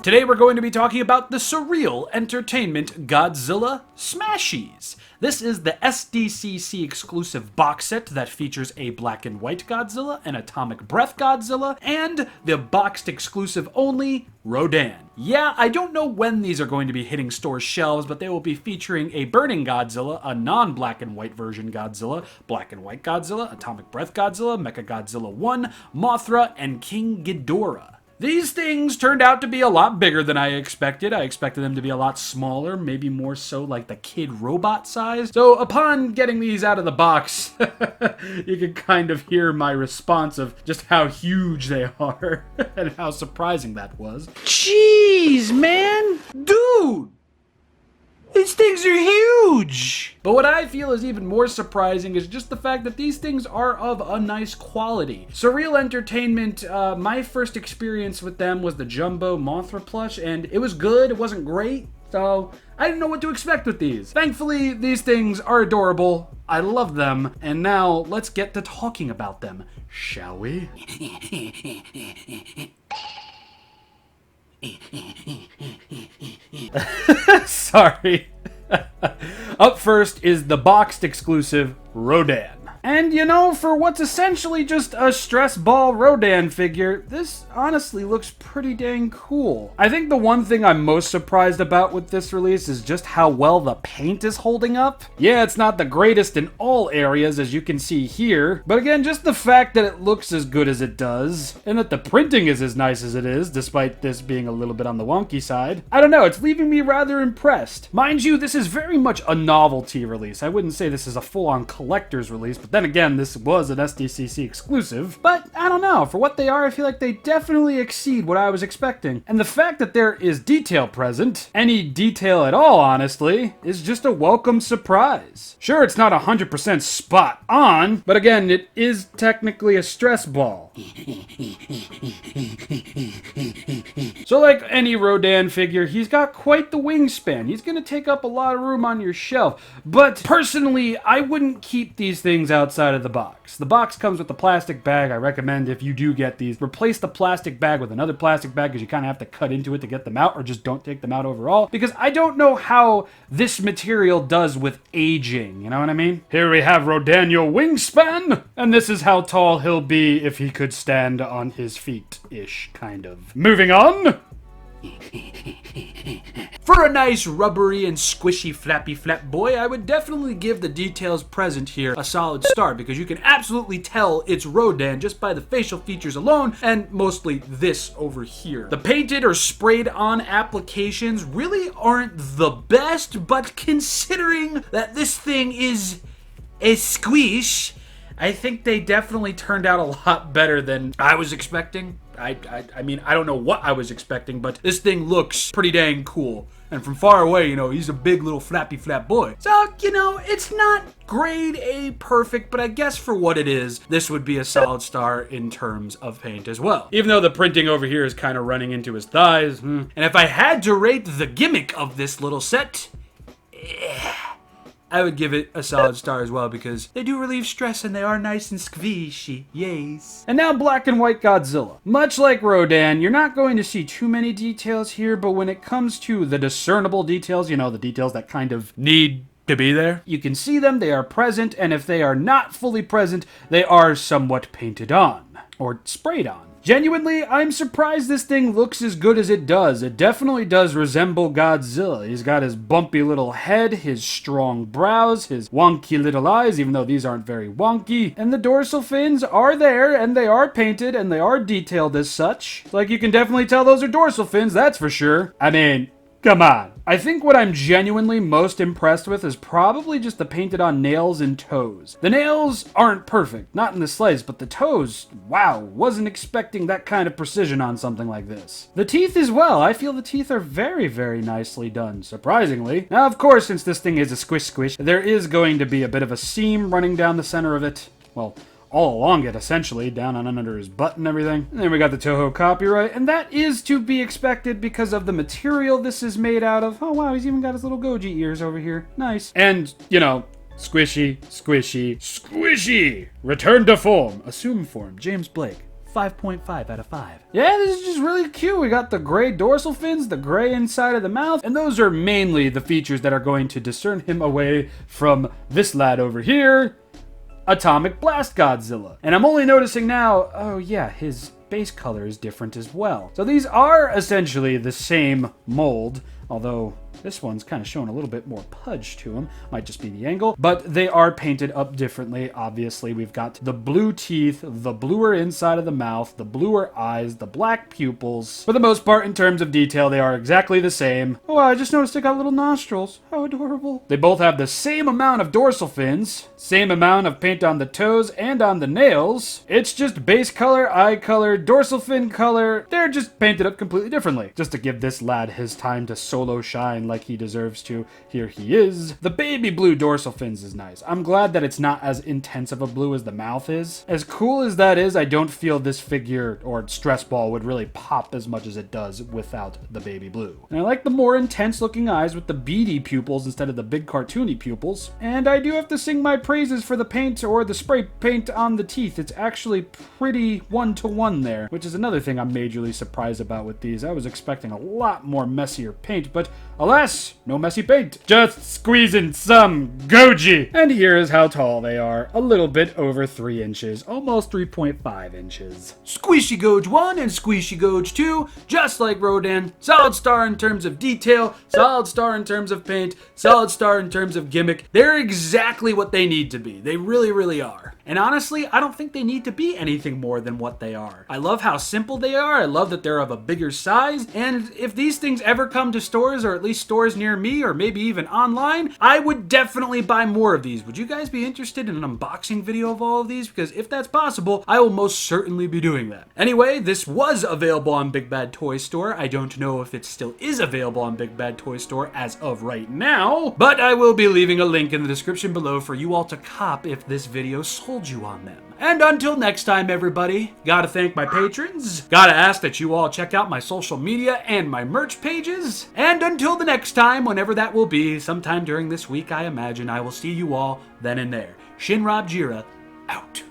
Today we're going to be talking about the Surreal Entertainment Godzilla Smashies. This is the SDCC exclusive box set that features a black and white Godzilla, an atomic breath Godzilla, and the boxed exclusive only Rodan. Yeah, I don't know when these are going to be hitting store shelves, but they will be featuring a burning Godzilla, a non-black and white version Godzilla, black and white Godzilla, atomic breath Godzilla, Mecha Godzilla 1, Mothra, and King Ghidorah. These things turned out to be a lot bigger than I expected. I expected them to be a lot smaller, maybe more so like the kid robot size. So upon getting these out of the box, you can kind of hear my response of just how huge they are and how surprising that was. Jeez, man! Dude! These things are huge! But what I feel is even more surprising is just the fact that these things are of a nice quality. Surreal Entertainment, my first experience with them was the Jumbo Mothra plush, and it was good, it wasn't great, so I didn't know what to expect with these. Thankfully, these things are adorable, I love them, and now let's get to talking about them, shall we? Sorry. Up first is the boxed exclusive Rodan. And you know, for what's essentially just a stress ball Rodan figure, this honestly looks pretty dang cool. I think the one thing I'm most surprised about with this release is just how well the paint is holding up. Yeah, it's not the greatest in all areas, as you can see here, but again, just the fact that it looks as good as it does, and that the printing is as nice as it is, despite this being a little bit on the wonky side. I don't know, it's leaving me rather impressed. Mind you, this is very much a novelty release. I wouldn't say this is a full-on collector's release, but then again, this was an SDCC exclusive, but I don't know, for what they are, I feel like they definitely exceed what I was expecting. And the fact that there is detail present, any detail at all honestly, is just a welcome surprise. Sure, it's not 100% spot on, but again, it is technically a stress ball. So like any Rodan figure, he's got quite the wingspan. He's gonna take up a lot of room on your shelf, but personally, I wouldn't keep these things outside of the box. The box comes with the plastic bag. I recommend if you do get these, replace the plastic bag with another plastic bag because you kind of have to cut into it to get them out, or just don't take them out overall, because I don't know how this material does with aging, you know what I mean? Here we have Rodan, your wingspan, and this is how tall he'll be if he could stand on his feet-ish, kind of. Moving on! For a nice rubbery and squishy flappy flap boy, I would definitely give the details present here a solid star, because you can absolutely tell it's Rodan just by the facial features alone, and mostly this over here. The painted or sprayed on applications really aren't the best, but considering that this thing is a squish, I think they definitely turned out a lot better than I was expecting. I mean, I don't know what I was expecting, but this thing looks pretty dang cool. And from far away, you know, he's a big little flappy flap boy. So, you know, it's not grade A perfect, but I guess for what it is, this would be a solid star in terms of paint as well. Even though the printing over here is kind of running into his thighs. And if I had to rate the gimmick of this little set, I would give it a solid star as well, because they do relieve stress and they are nice and squishy. Yes. And now black and white Godzilla. Much like Rodan, you're not going to see too many details here, but when it comes to the discernible details, you know, the details that kind of need to be there, you can see them, they are present, and if they are not fully present, they are somewhat painted on, or sprayed on. Genuinely, I'm surprised this thing looks as good as it does. It definitely does resemble Godzilla. He's got his bumpy little head, his strong brows, his wonky little eyes, even though these aren't very wonky. And the dorsal fins are there, and they are painted, and they are detailed as such. Like, you can definitely tell those are dorsal fins, that's for sure. I mean, come on. I think what I'm genuinely most impressed with is probably just the painted on nails and toes. The nails aren't perfect, not in the slightest, but the toes, wow, wasn't expecting that kind of precision on something like this. The teeth as well, I feel the teeth are very, very nicely done, surprisingly. Now, of course, since this thing is a squish, there is going to be a bit of a seam running down the center of it. Well, all along it, essentially, down and under his butt and everything. And then we got the Toho copyright, and that is to be expected because of the material this is made out of. Oh wow, he's even got his little Goji ears over here. Nice. And, you know, squishy, squishy, squishy! Return to form. Assume form. James Blake. 5.5 out of 5. Yeah, this is just really cute. We got the gray dorsal fins, the gray inside of the mouth, and those are mainly the features that are going to discern him away from this lad over here, Atomic Blast Godzilla. And I'm only noticing now, oh yeah, his base color is different as well. So these are essentially the same mold, although this one's kind of showing a little bit more pudge to him. Might just be the angle. But they are painted up differently. Obviously, we've got the blue teeth, the bluer inside of the mouth, the bluer eyes, the black pupils. For the most part, in terms of detail, they are exactly the same. Oh, I just noticed they got little nostrils. How adorable. They both have the same amount of dorsal fins, same amount of paint on the toes and on the nails. It's just base color, eye color, dorsal fin color. They're just painted up completely differently, just to give this lad his time to solo shine like he deserves to. Here he is. The baby blue dorsal fins is nice. I'm glad that it's not as intense of a blue as the mouth is. As cool as that is, I don't feel this figure or stress ball would really pop as much as it does without the baby blue. And I like the more intense looking eyes with the beady pupils instead of the big cartoony pupils. And I do have to sing my praises for the paint or the spray paint on the teeth. It's actually pretty one-to-one there, which is another thing I'm majorly surprised about with these. I was expecting a lot more messier paint, but alas, no messy paint. Just squeezing some goji. And here is how tall they are. A little bit over 3 inches, almost 3.5 inches. Squishy Goj 1 and Squishy Goj 2, just like Rodan. Solid star in terms of detail, solid star in terms of paint, solid star in terms of gimmick. They're exactly what they need to be. They really, really are. And honestly, I don't think they need to be anything more than what they are. I love how simple they are. I love that they're of a bigger size. And if these things ever come to stores, or at least stores near me, or maybe even online, I would definitely buy more of these. Would you guys be interested in an unboxing video of all of these? Because if that's possible, I will most certainly be doing that. Anyway, this was available on Big Bad Toy Store. I don't know if it still is available on Big Bad Toy Store as of right now, but I will be leaving a link in the description below for you all to cop if this video sold you on them. And until next time, everybody, gotta thank my patrons, gotta ask that you all check out my social media and my merch pages, and until the next time, whenever that will be, sometime during this week, I imagine, I will see you all then and there. ShinRobjira, out.